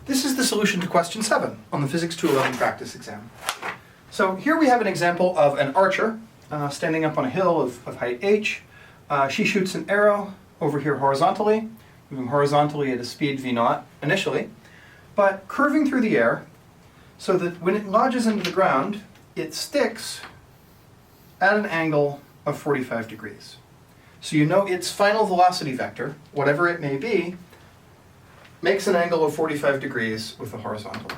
This is the solution to question 7 on the Physics 211 practice exam. So here we have an example of an archer standing up on a hill of height h. She shoots an arrow over here horizontally, moving horizontally at a speed v0 initially, but curving through the air so that when it lodges into the ground, it sticks at an angle of 45 degrees. So you know its final velocity vector, whatever it may be, makes an angle of 45 degrees with the horizontal.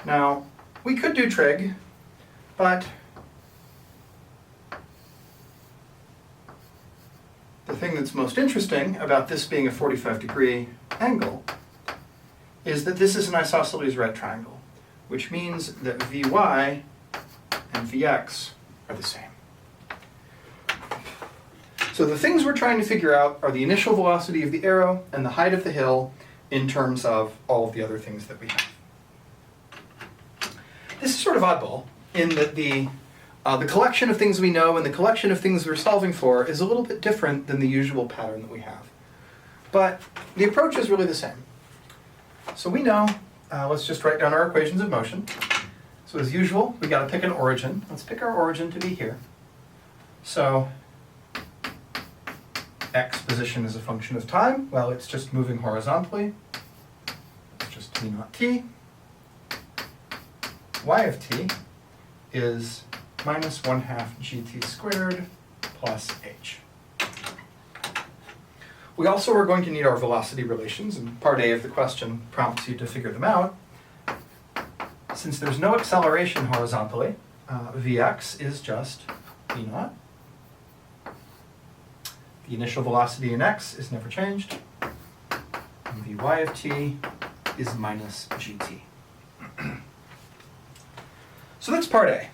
Now, we could do trig, but the thing that's most interesting about this being a 45-degree angle is that this is an isosceles right triangle, which means that Vy and Vx are the same. So the things we're trying to figure out are the initial velocity of the arrow and the height of the hill in terms of all of the other things that we have. This is sort of oddball in that the collection of things we know and the collection of things we're solving for is a little bit different than the usual pattern that we have. But the approach is really the same. So we know, let's just write down our equations of motion. So as usual, we got to pick an origin. Let's pick our origin to be here. So x position is a function of time. Well, it's just moving horizontally. It's just t naught t. Y of t is minus 1/2 gt squared plus h. We also are going to need our velocity relations, and part A of the question prompts you to figure them out. Since there's no acceleration horizontally, Vx is just v0. The initial velocity in x is never changed. And Vy of t is minus gt. So that's part A.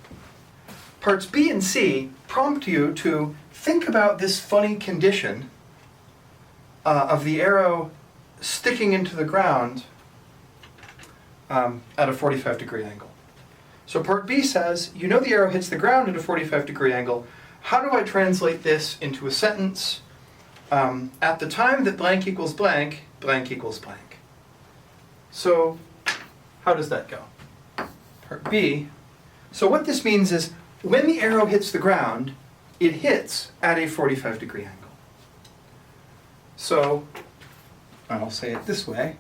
Parts B and C prompt you to think about this funny condition of the arrow sticking into the ground at a 45-degree angle. So part B says, you know the arrow hits the ground at a 45-degree angle. How do I translate this into a sentence? At the time that blank equals blank, blank equals blank. So how does that go? Part B. So what this means is when the arrow hits the ground, it hits at a 45-degree angle. So I'll say it this way.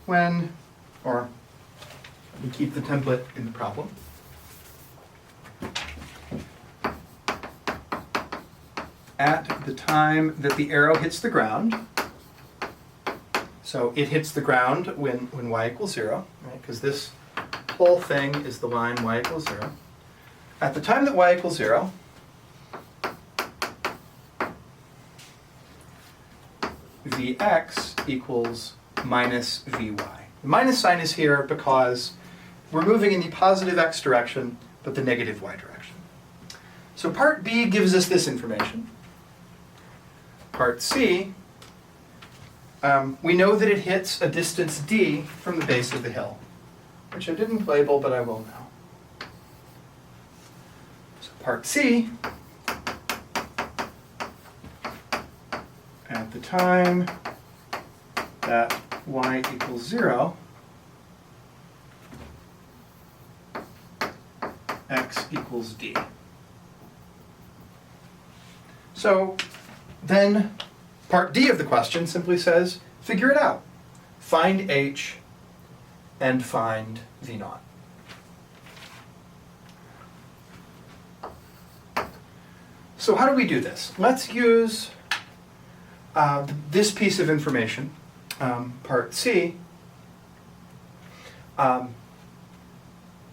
When, or let me keep the template in the problem. At the time that the arrow hits the ground, so it hits the ground when y equals 0, right? Because this whole thing is the line y equals 0. At the time that y equals 0, Vx equals minus Vy. The minus sign is here because we're moving in the positive x direction, but the negative y direction. So part B gives us this information. Part C, we know that it hits a distance d from the base of the hill, which I didn't label, but I will now. So part C, at the time that y equals 0, x equals d. So then part D of the question simply says, figure it out. Find h and find v0. So how do we do this? Let's use this piece of information, part C,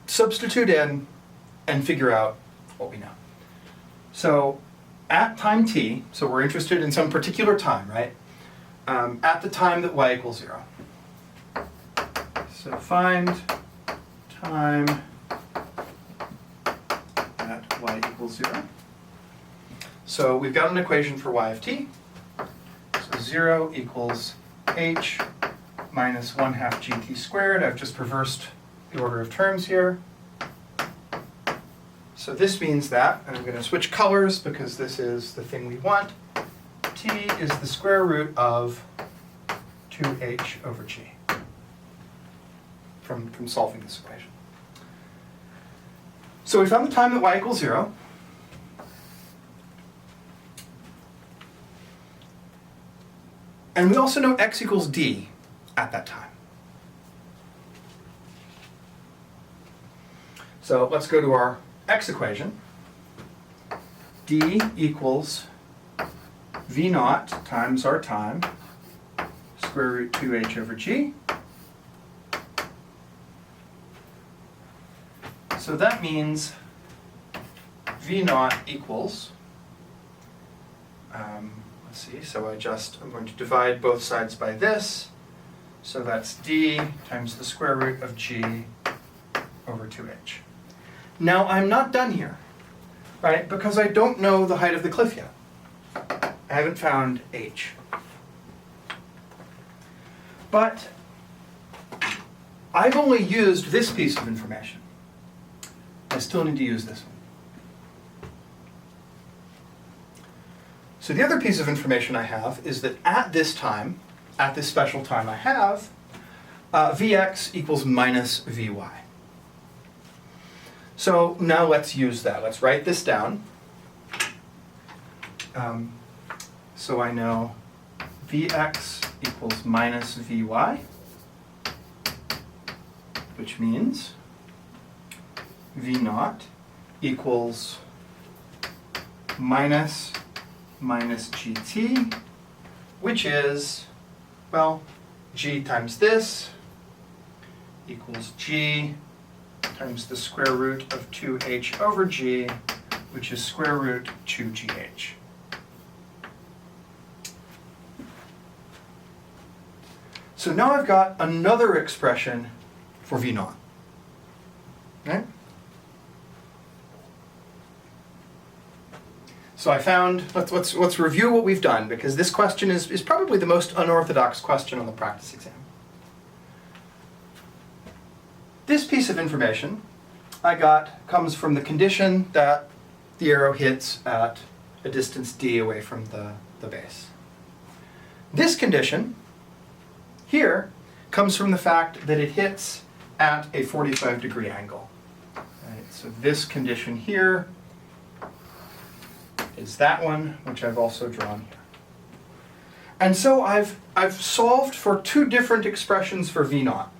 substitute in and figure out what we know. So at time t, so we're interested in some particular time, right? At the time that y equals 0. So find time at y equals 0. So we've got an equation for y of t. So 0 equals h minus 1/2 gt squared. I've just reversed the order of terms here. So this means that, and I'm going to switch colors because this is the thing we want, t is the square root of 2 2h over g from solving this equation. So we found the time at y equals 0. And we also know x equals d at that time. So let's go to our x equation. D equals v naught times our time, square root 2h over g. So that means v naught equals, let's see, so I'm going to divide both sides by this. So that's d times the square root of g over 2h. Now I'm not done here, right? Because I don't know the height of the cliff yet. I haven't found h. But I've only used this piece of information. I still need to use this one. So the other piece of information I have is that at this time, at this special time I have, Vx equals minus Vy. So now let's use that. Let's write this down. So I know Vx equals minus Vy, which means V naught equals minus gt, which is, well, g times this equals g times the square root of 2h over g, which is square root 2gh. So now I've got another expression for V naught. Okay? So I found, let's review what we've done, because this question is probably the most unorthodox question on the practice exam. This piece of information I got comes from the condition that the arrow hits at a distance d away from the base. This condition here comes from the fact that it hits at a 45-degree angle. Right, so this condition here is that one, which I've also drawn here. And so I've solved for two different expressions for V naught.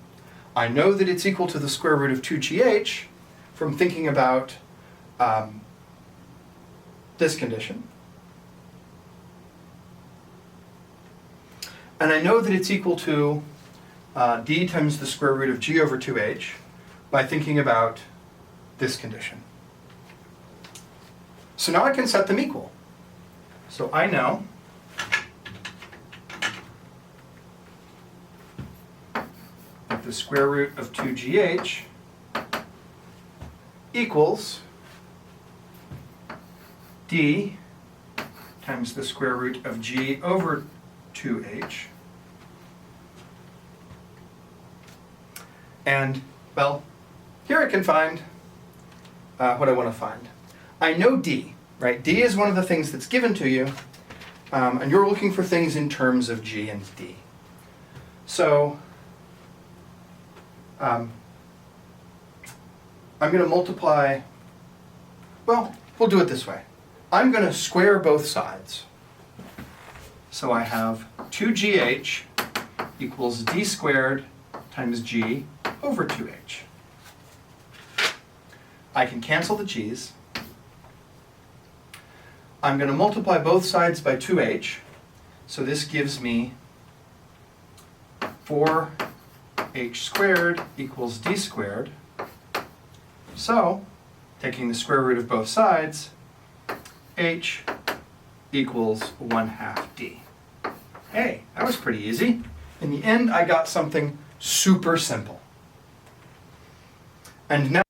I know that it's equal to the square root of 2gh from thinking about this condition. And I know that it's equal to d times the square root of g over 2h by thinking about this condition. So now I can set them equal. So I know that the square root of 2gh equals d times the square root of g over 2h. And, well, here I can find what I want to find. I know d, right? D is one of the things that's given to you, and you're looking for things in terms of g and d. So I'm going to multiply, well, we'll do it this way. I'm going to square both sides. So I have 2gh equals d squared times g over 2h. I can cancel the g's. I'm going to multiply both sides by 2h. So this gives me 4h squared equals d squared. So, taking the square root of both sides, h equals 1/2 d. Hey, that was pretty easy. In the end, I got something super simple. And now